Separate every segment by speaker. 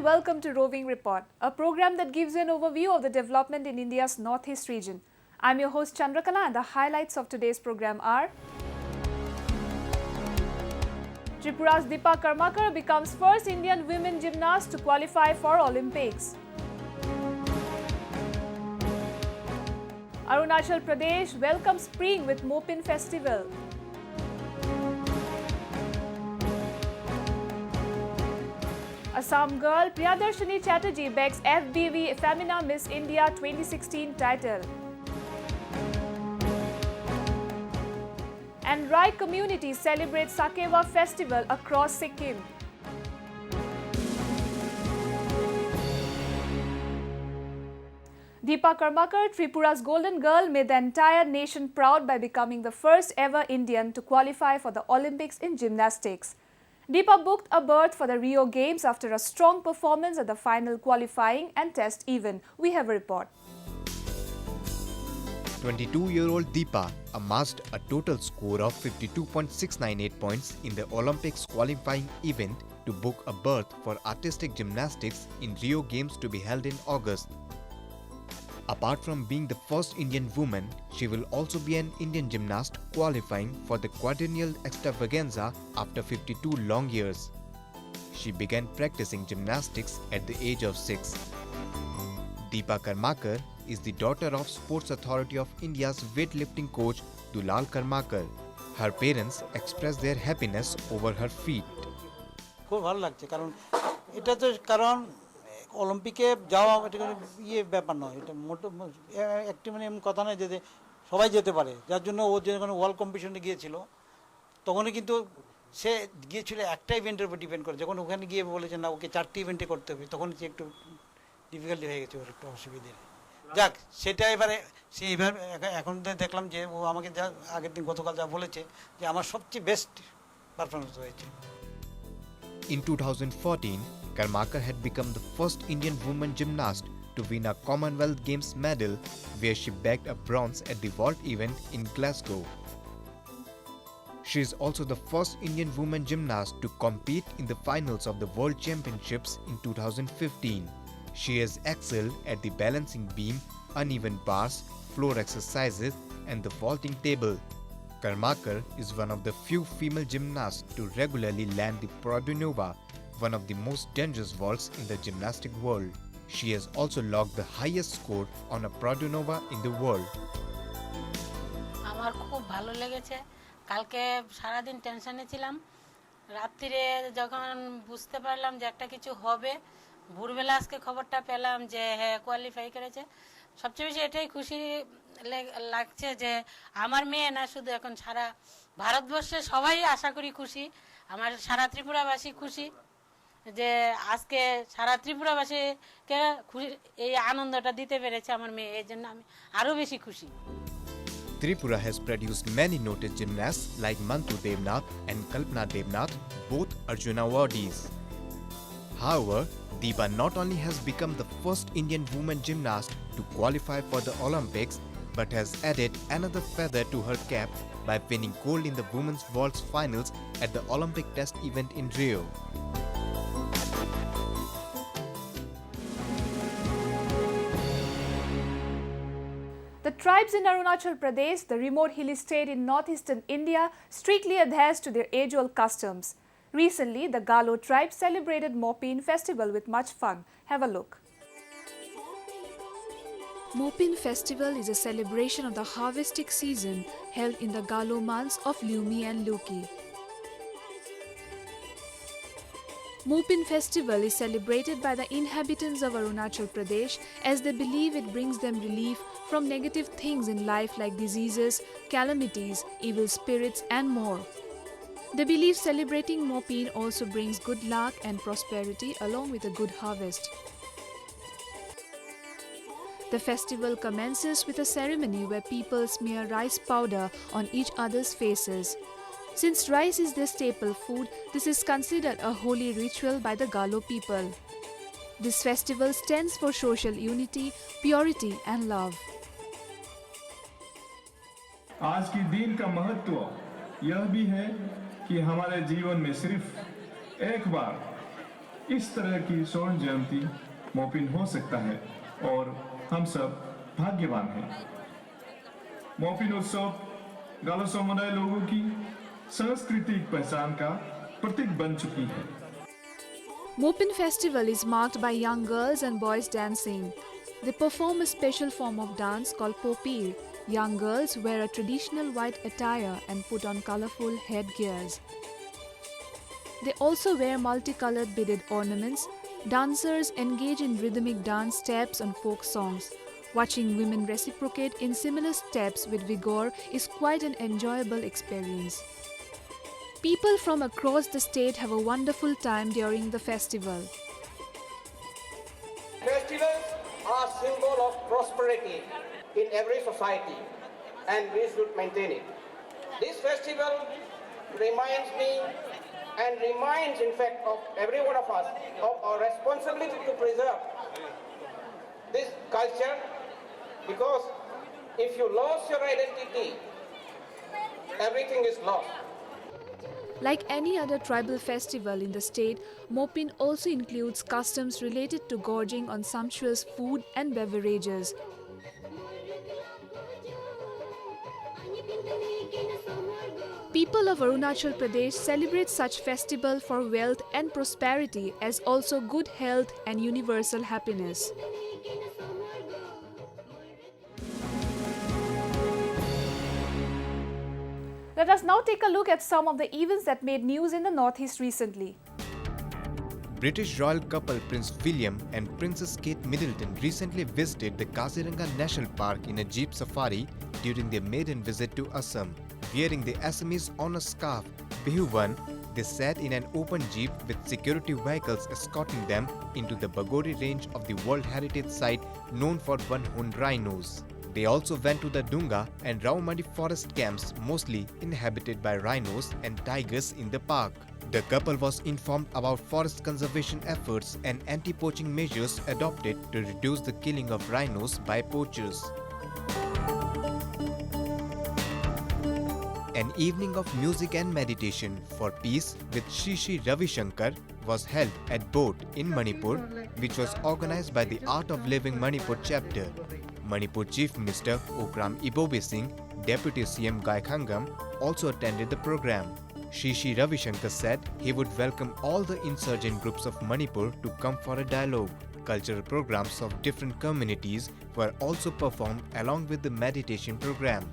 Speaker 1: and welcome to Roving Report, a program that gives you an overview of the development in India's northeast region. I'm your host Chandrakala and the highlights of today's program are: Tripura's Deepika Karmakar becomes first Indian women gymnast to qualify for Olympics. Arunachal Pradesh welcomes spring with Mopin Festival. Assam girl Priyadarshini Chatterjee begs FBV Femina Miss India 2016 title. And Rai community celebrates Sakeva festival across Sikkim. Deepika Karmakar, Tripura's golden girl, made the entire nation proud by becoming the first ever Indian to qualify for the Olympics in gymnastics. Deepa booked a berth for the Rio Games after a strong performance at the final qualifying and test event. We have a report.
Speaker 2: 22-year-old Deepa amassed a total score of 52.698 points in the Olympics qualifying event to book a berth for artistic gymnastics in Rio Games to be held in August. Apart from being the first Indian woman, she will also be an Indian gymnast qualifying for the quadrennial extravaganza after 52 long years. She began practicing gymnastics at the age of 6. Deepika Karmakar is the daughter of Sports Authority of India's weightlifting coach Dulal Karmakar. Her parents expressed their happiness over her feat.
Speaker 3: খুব ভালো লাগছে কারণ এটা তো কারণ অলিম্পিকে যাওয়া এটা ইয়ে ব্যাপার নয়, এটা মোটো একটি মানে এমন কথা নয় যে সবাই যেতে পারে, যার জন্য ও যখন ওয়ার্ল্ড কম্পিটিশনে গিয়েছিল তখনই কিন্তু সে গিয়েছিল একটা ইভেন্টের উপর ডিপেন্ড করে। যখন ওখানে গিয়ে বলেছে না ওকে 4টি ইভেন্টে করতে হবে, তখন সে একটু ডিফিকাল্টি হয়ে গেছে, ওর একটু অসুবিধে। যাক, সেটা এবারে সে এইভাবে এখন দেখলাম যে ও আমাকে যা আগের দিন গতকাল যা বলেছে যে আমার সবচেয়ে বেস্ট পারফরমেন্স হয়েছে।
Speaker 2: In 2014, Karmakar had become the first Indian woman gymnast to win a Commonwealth Games medal, where she bagged a bronze at the vault event in Glasgow. She is also the first Indian woman gymnast to compete in the finals of the World Championships in 2015. She has excelled at the balancing beam, uneven bars, floor exercises, and the vaulting table. Karmakar is one of the few female gymnasts to regularly land the Produnova, one of the most dangerous vaults in the gymnastic world. She has also logged the highest score on a Produnova in the world.
Speaker 4: আমার খুব ভালো লেগেছে। কালকে সারা দিন টেনশনে ছিলাম, রাত্রিরে যখন বুঝতে পারলাম যে একটা কিছু হবে, ভোরবেলা আজকে খবরটা পেলাম যে হ্যাঁ কোয়ালিফাই করেছে। সবচেয়ে বেশি এটাই খুশি লাগছে যে আমার মেয়ে না, শুধু এখন সারা ভারতবর্ষে সবাই আশা করি খুশি, আমার সারা ত্রিপুরাবাসী খুশি যে আজকে সারা ত্রিপুরাবাসীকে এই আনন্দটা দিতে পেরেছে আমার মেয়ে, এই জন্য আমি আরো বেশি খুশি।
Speaker 2: Tripura has produced many noted gymnasts like Mantu Devnath and Kalpana Devnath, both Arjuna awardees. However, Deepa not only has become the first Indian woman gymnast to qualify for the Olympics, but has added another feather to her cap by winning gold in the women's vaults finals at the Olympic test event in Rio.
Speaker 1: The tribes in Arunachal Pradesh, the remote hilly state in northeastern India, strictly adheres to their age-old customs. Recently, the Galo tribe celebrated Mopin Festival with much fun. Have a look. Mopin Festival is a celebration of the harvesting season held in the Galo months of Lumi and Luki. Mopin Festival is celebrated by the inhabitants of Arunachal Pradesh as they believe it brings them relief from negative things in life like diseases, calamities, evil spirits and more. They believe celebrating Mopin also brings good luck and prosperity along with a good harvest. The festival commences with a ceremony where people smear rice powder on each other's faces. Since rice is their staple food, this is considered a holy ritual by the Galo people. This festival stands for social unity, purity and love.
Speaker 5: आज के दिन का महत्व यह भी है कि हमारे जीवन में सिर्फ एक बार इस तरह की स्वर्ण जयंती मोपिन हो सकता है और हम सब भाग्यवान हैं। मोपिन उत्सव गालो समुदाय लोगों की सांस्कृतिक पहचान का प्रतीक बन चुकी है।
Speaker 1: Mopin Festival is marked by young girls and boys dancing. They perform a special form of dance called popir. Young girls wear a traditional white attire and put on colorful headgears. They also wear multicolored beaded ornaments. Dancers engage in rhythmic dance steps and folk songs. Watching women reciprocate in similar steps with vigor is quite an enjoyable experience. People from across the state have a wonderful time during the festival.
Speaker 6: Festivals are a symbol of prosperity in every society, and we should maintain it. This festival reminds me and reminds, in fact, of every one of us of our responsibility to preserve this culture, because if you lose your identity, everything is lost.
Speaker 1: Like any other tribal festival in the state, Mopin also includes customs related to gorging on sumptuous food and beverages. People of Arunachal Pradesh celebrate such festival for wealth and prosperity, as also good health and universal happiness. Let us now take a look at some of the events that made news in the Northeast recently.
Speaker 2: British royal couple Prince William and Princess Kate Middleton recently visited the Kaziranga National Park in a jeep safari during their maiden visit to Assam. Wearing the Assamese honor scarf, Bihuwan, they sat in an open jeep with security vehicles escorting them into the Bagori range of the World Heritage Site known for one-horned rhinos. They also went to the Dunga and Raumadi forest camps, mostly inhabited by rhinos and tigers in the park. The couple was informed about forest conservation efforts and anti-poaching measures adopted to reduce the killing of rhinos by poachers. An evening of music and meditation for peace with Shri Ravi Shankar was held at Boat in Manipur, which was organized by the Art of Living Manipur chapter. Manipur Chief Minister Okram Ibobe Singh, Deputy CM Gaikhangam also attended the program. Shri Ravi Shankar said he would welcome all the insurgent groups of Manipur to come for a dialogue. Cultural programs of different communities were also performed along with the meditation program.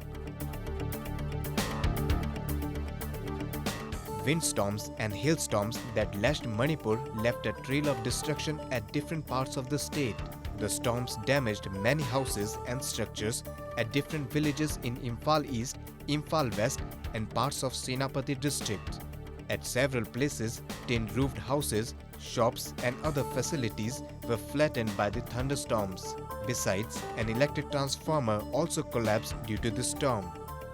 Speaker 2: Windstorms and hailstorms that lashed Manipur left a trail of destruction at different parts of the state. The storms damaged many houses and structures at different villages in Imphal East, Imphal West and parts of Senapati district. At several places, tin-roofed houses, shops and other facilities were flattened by the thunderstorms. Besides, an electric transformer also collapsed due to the storm.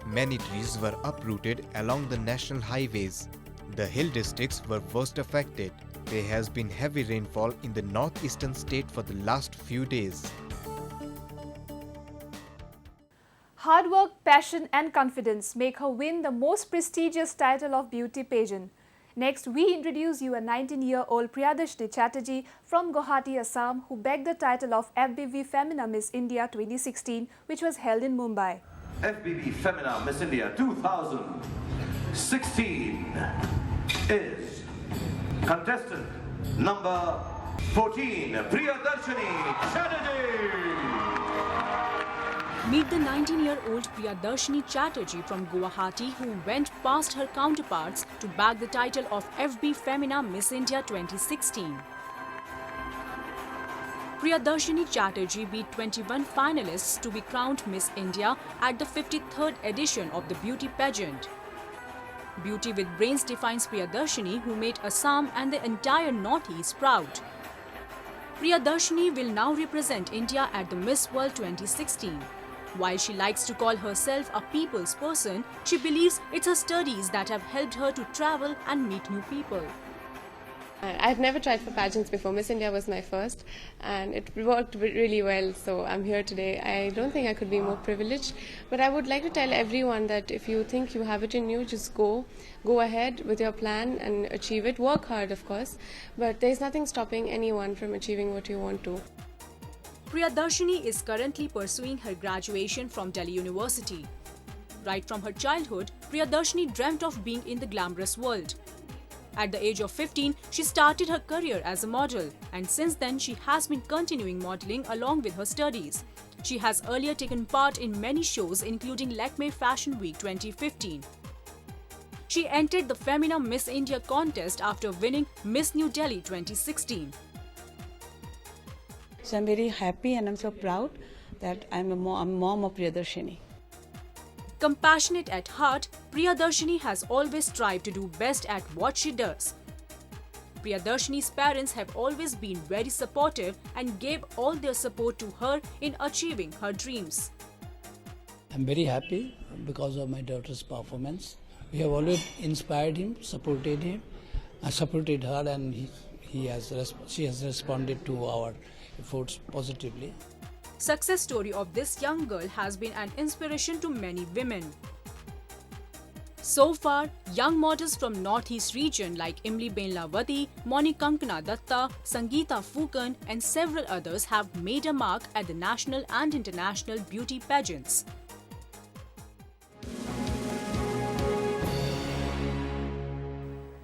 Speaker 2: Many trees were uprooted along the national highways. The hill districts were worst affected. There has been heavy rainfall in the northeastern state for the last few days.
Speaker 1: Hard work, passion and confidence make her win the most prestigious title of beauty pageant. Next, we introduce you a 19-year-old Priyadarshini Chatterjee from Guwahati, Assam, who bagged the title of FBV Femina Miss India 2016, which was held in Mumbai.
Speaker 7: FBV Femina Miss India 2016 is contestant number 14, Priyadarshini Chatterjee.
Speaker 8: Meet the 19-year-old Priyadarshini Chatterjee from Guwahati, who went past her counterparts to bag the title of FB Femina Miss India 2016. Priyadarshini Chatterjee beat 21 finalists to be crowned Miss India at the 53rd edition of the beauty pageant. Beauty with brains defines Priyadarshini, who made Assam and the entire Northeast proud. Priyadarshini will now represent India at the Miss World 2016. While she likes to call herself a people's person, she believes it's her studies that have helped her to travel and meet new people.
Speaker 9: I've never tried for pageants before. Miss India was my first, and it worked really well. So I'm here today. I don't think I could be more privileged, but I would like to tell everyone that if you think you have it in you, just go ahead with your plan and achieve it. Work hard, of course, but there's nothing stopping anyone from achieving what you want to.
Speaker 8: Priyadarshini is currently pursuing her graduation from Delhi University. Right from her childhood, Priyadarshini dreamt of being in the glamorous world. At the age of 15, she started her career as a model, and since then she has been continuing modeling along with her studies. She has earlier taken part in many shows including Lakme Fashion Week 2015. She entered the Femina Miss India contest after winning Miss New Delhi 2016.
Speaker 10: So I'm very happy and I'm so proud that I'm a mom of Priyadarshini.
Speaker 8: Compassionate at heart, Priyadarshini has always strived to do best at what she does. Priyadarshini's parents have always been very supportive and gave all their support to her in achieving her dreams.
Speaker 11: I'm very happy because of my daughter's performance. We have always inspired him, supported him. I supported her, and she has responded to our efforts positively.
Speaker 8: Success story of this young girl has been an inspiration to many women. So far, young models from Northeast region like Imli Benlavati, Moni Kankana Datta, Sangeeta Fukan and several others have made a mark at the national and international beauty pageants.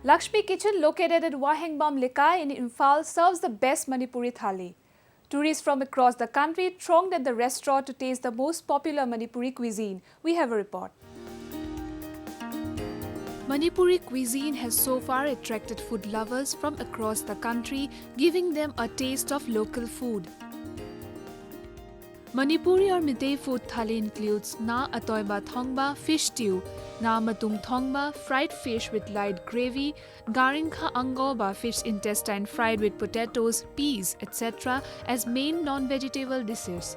Speaker 1: Lakshmi Kitchen, located at Wahengbam Lekai in Imphal, serves the best Manipuri thali. Tourists from across the country thronged at the restaurant to taste the most popular Manipuri cuisine. We have a report. Manipuri cuisine has so far attracted food lovers from across the country, giving them a taste of local food. Manipuri or Meitei food thali includes na atoiba thongba fish stew, na matung thongba fried fish with light gravy, garingkha angoba fish intestine fried with potatoes, peas, etc. as main non-vegetable dishes.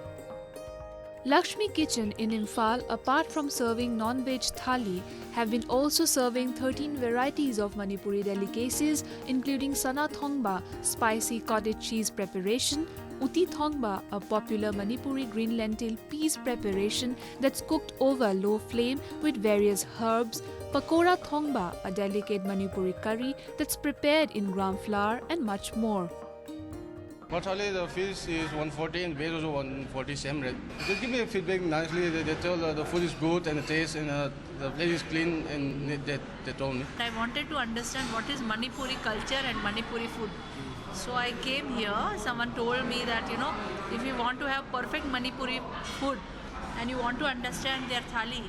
Speaker 1: Lakshmi Kitchen in Imphal, apart from serving non-veg thali, have been also serving 13 varieties of Manipuri delicacies including sana thongba, spicy cottage cheese preparation, uti thongba, a popular Manipuri green lentil peas preparation that's cooked over low flame with various herbs, pakora thongba, a delicate Manipuri curry that's prepared in gram flour, and much more.
Speaker 12: Actually, the fish is 140 and base also 140 same rate. They give me a feedback nicely. They tell the food is good and the taste and the place is clean and they told me.
Speaker 13: I wanted to understand what is Manipuri culture and Manipuri food. So I came here. Someone told me that, if you want to have perfect Manipuri food and you want to understand their thali,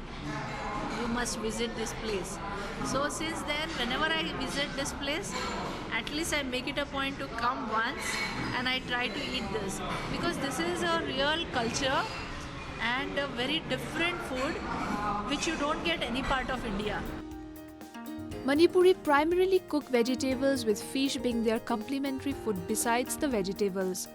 Speaker 13: you must visit this place. So since then, whenever I visit this place, at least I make it a point to come once and I try to eat this. Because this is a real culture and a very different food which you don't get any part of India.
Speaker 1: Manipuri primarily cook vegetables, with fish being their complementary food besides the vegetables.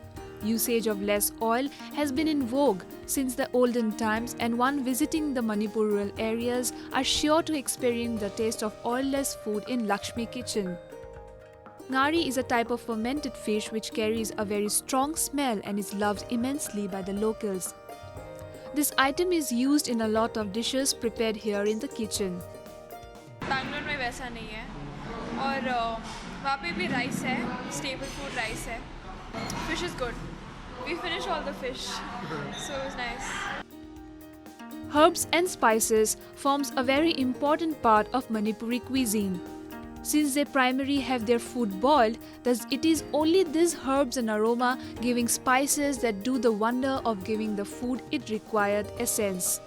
Speaker 1: Usage of less oil has been in vogue since the olden times, and one visiting the Manipur rural areas are sure to experience the taste of oilless food in Lakshmi Kitchen. Ngari is a type of fermented fish which carries a very strong smell and is loved immensely by the locals. This item is used in a lot of dishes prepared here in the kitchen.
Speaker 14: Bangalore में वैसा नहीं है और वहाँ पे भी rice है, stable food rice है. Fish is good. We finished all the fish, so it was nice.
Speaker 1: Herbs and spices forms a very important part of Manipuri cuisine. Since they primarily have their food boiled, thus it is only these herbs and aroma giving spices that do the wonder of giving the food its required essence.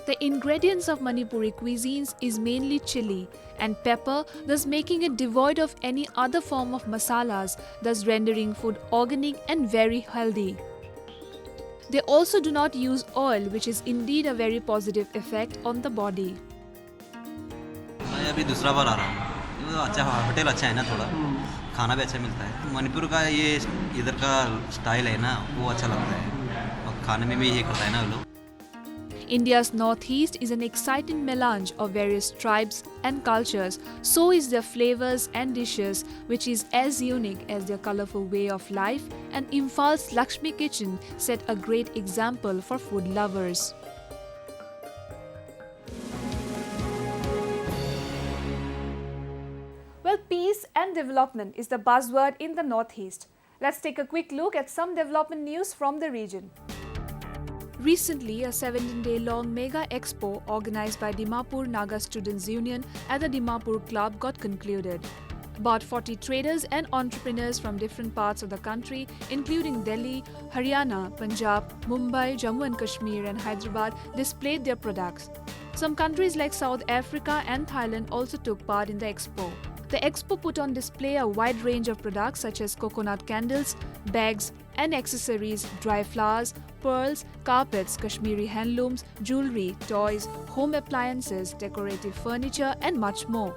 Speaker 1: The ingredients of Manipuri cuisines is mainly chili and pepper, thus making it devoid of any other form of masalas, thus rendering food organic and very healthy. They also do not use oil, which is indeed a very positive effect on the body.
Speaker 15: मैं अभी दूसरा बार आ रहा हूँ. अच्छा hotel अच्छा है ना, थोड़ा खाना भी अच्छा मिलता है. मणिपुर का ये इधर का स्टाइल है ना, वो अच्छा लगता है और खाने में भी ये करता है ना लोग.
Speaker 1: India's northeast is an exciting melange of various tribes and cultures. So is their flavors and dishes, which is as unique as their colorful way of life, and Imphaal's Lakshmi Kitchen set a great example for food lovers. Well, peace and development is the buzzword in the Northeast. Let's take a quick look at some development news from the region. Recently, a 17-day-long mega expo organized by Dimapur Naga Students Union at the Dimapur Club got concluded. About 40 traders and entrepreneurs from different parts of the country, including Delhi, Haryana, Punjab, Mumbai, Jammu and Kashmir and Hyderabad, displayed their products. Some countries like South Africa and Thailand also took part in the expo. The expo put on display a wide range of products such as coconut candles, bags and accessories, dry flowers, pearls, carpets, Kashmiri handlooms, jewelry, toys, home appliances, decorative furniture and much more.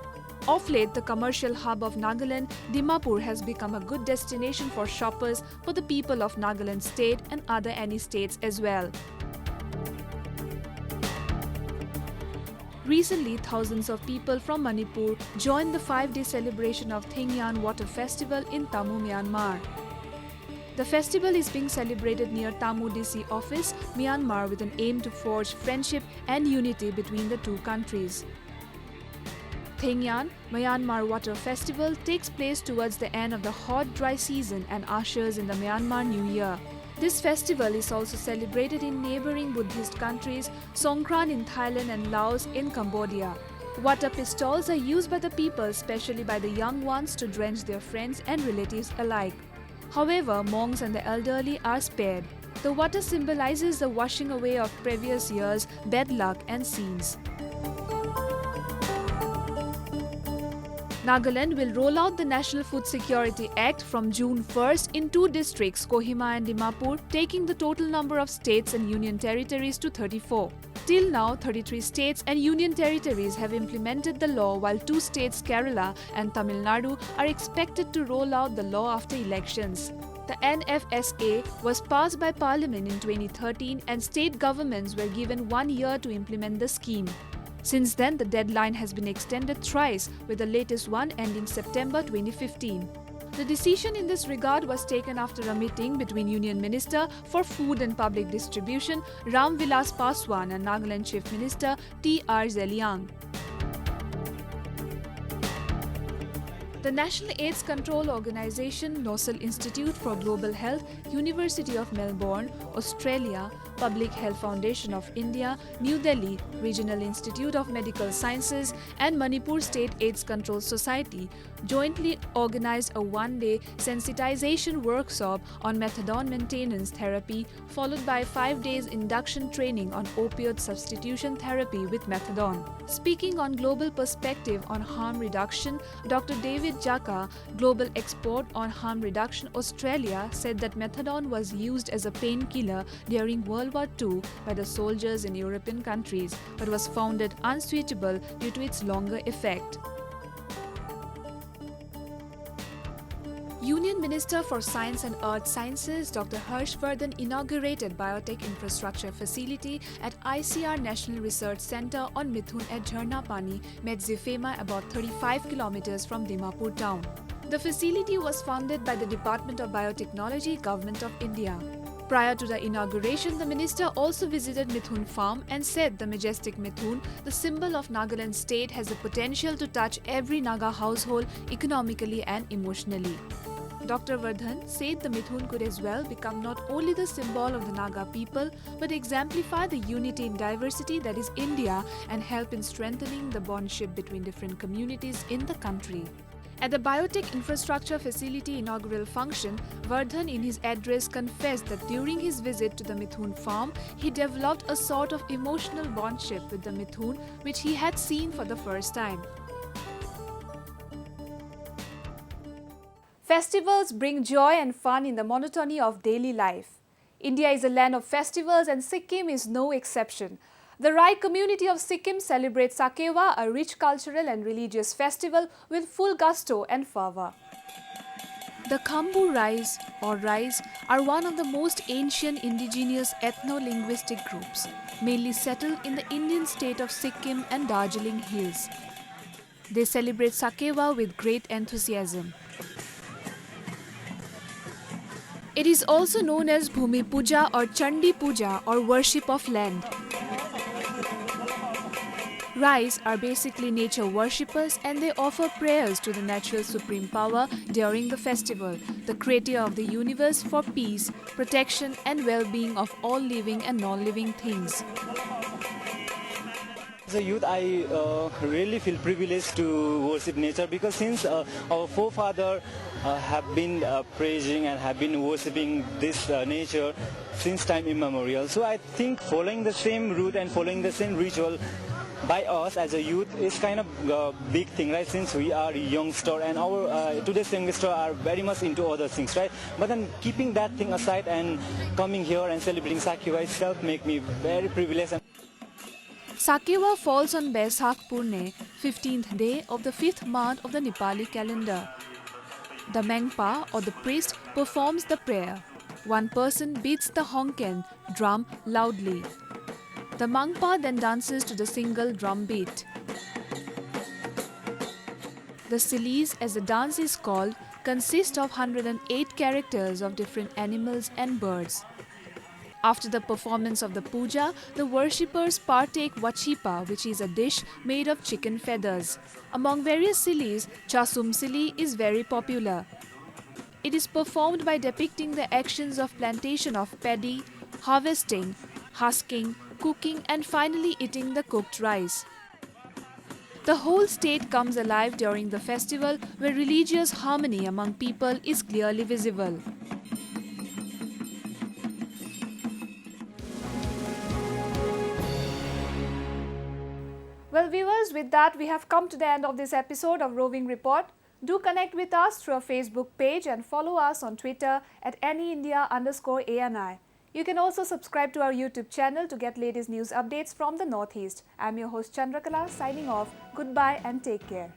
Speaker 1: Of late, the commercial hub of Nagaland, Dimapur has become a good destination for shoppers for the people of Nagaland state and other any states as well. Recently, thousands of people from Manipur joined the 5-day celebration of Thingyan Water Festival in Tamu, Myanmar. The festival is being celebrated near Tamu DC office, Myanmar, with an aim to forge friendship and unity between the two countries. Thingyan, Myanmar Water Festival takes place towards the end of the hot dry season and ushers in the Myanmar New Year. This festival is also celebrated in neighboring Buddhist countries, Songkran in Thailand and Laos in Cambodia. Water pistols are used by the people, especially by the young ones, to drench their friends and relatives alike. However, monks and the elderly are spared. The water symbolizes the washing away of previous years' bad luck and sins. Nagaland will roll out the National Food Security Act from June 1st in 2 districts, Kohima and Dimapur, taking the total number of states and union territories to 34. Till now, 33 states and union territories have implemented the law, while 2 states, Kerala and Tamil Nadu, are expected to roll out the law after elections. The NFSA was passed by Parliament in 2013 and state governments were given 1 year to implement the scheme. Since then, the deadline has been extended thrice, with the latest one ending September 2015. The decision in this regard was taken after a meeting between Union Minister for Food and Public Distribution Ram Vilas Paswan and Nagaland Chief Minister T.R. Zeliang. The National AIDS Control Organisation, Nossal Institute for Global Health, University of Melbourne, Australia, Public Health Foundation of India, New Delhi, Regional Institute of Medical Sciences and Manipur State AIDS Control Society jointly organised a 1-day sensitization workshop on methadone maintenance therapy, followed by 5 days induction training on opioid substitution therapy with methadone. Speaking on global perspective on harm reduction, Dr. David Jaka, Global Expert on Harm Reduction Australia, said that methadone was used as a painkiller during World War II by the soldiers in European countries, but was found unsuitable due to its longer effect. Union Minister for Science and Earth Sciences Dr. Harshvardhan inaugurated biotech infrastructure facility at ICR National Research Centre on Mithun at Jharna Pani, Medzifema, about 35 kilometers from Dimapur town. The facility was funded by the Department of Biotechnology, Government of India. Prior to the inauguration, the minister also visited Mithun farm and said the majestic Mithun, the symbol of Nagaland state, has the potential to touch every Naga household economically and emotionally. Dr. Vardhan said the Mithun could as well become not only the symbol of the Naga people, but exemplify the unity in diversity that is India and help in strengthening the bondship between different communities in the country. At the Biotech Infrastructure Facility inaugural function, Vardhan in his address confessed that during his visit to the Mithun farm, he developed a sort of emotional bondship with the Mithun, which he had seen for the first time. Festivals bring joy and fun in the monotony of daily life. India is a land of festivals and Sikkim is no exception. The Rai community of Sikkim celebrates Sakewa, a rich cultural and religious festival, with full gusto and fervour. The Khambu Rais or Rais are one of the most ancient indigenous ethno-linguistic groups, mainly settled in the Indian state of Sikkim and Darjeeling Hills. They celebrate Sakewa with great enthusiasm. It is also known as Bhumi Puja or Chandi Puja or worship of land. Rais are basically nature worshippers and they offer prayers to the natural supreme power during the festival, the creator of the universe, for peace, protection and well-being of all living and non-living things.
Speaker 16: As a youth, I really feel privileged to worship nature because since our forefathers have been praising and have been worshipping this nature since time immemorial. So I think following the same route and following the same ritual by us as a youth is kind of a big thing, right? Since we are youngster and our today's youngster are very much into other things, right? But then keeping that thing aside and coming here and celebrating Sakewa itself make me very privileged.
Speaker 1: Sakewa falls on Baisakh Purne, 15th day of the 5th month of the Nepali calendar. The Mengpa or the priest performs the prayer. One person beats the honken drum loudly. The Mangpa then dances to the single drum beat. The Silis, as the dance is called, consist of 108 characters of different animals and birds. After the performance of the puja, the worshippers partake wachipa, which is a dish made of chicken feathers. Among various Silis, Chasum Sili is very popular. It is performed by depicting the actions of plantation of paddy, harvesting, husking, cooking and finally eating the cooked rice. The whole state comes alive during the festival where religious harmony among people is clearly visible. Well viewers, with that we have come to the end of this episode of Roving Report. Do connect with us through our Facebook page and follow us on Twitter at anyindia_ANI. You can also subscribe to our YouTube channel to get latest news updates from the Northeast. I'm your host Chandrakala signing off. Goodbye and take care.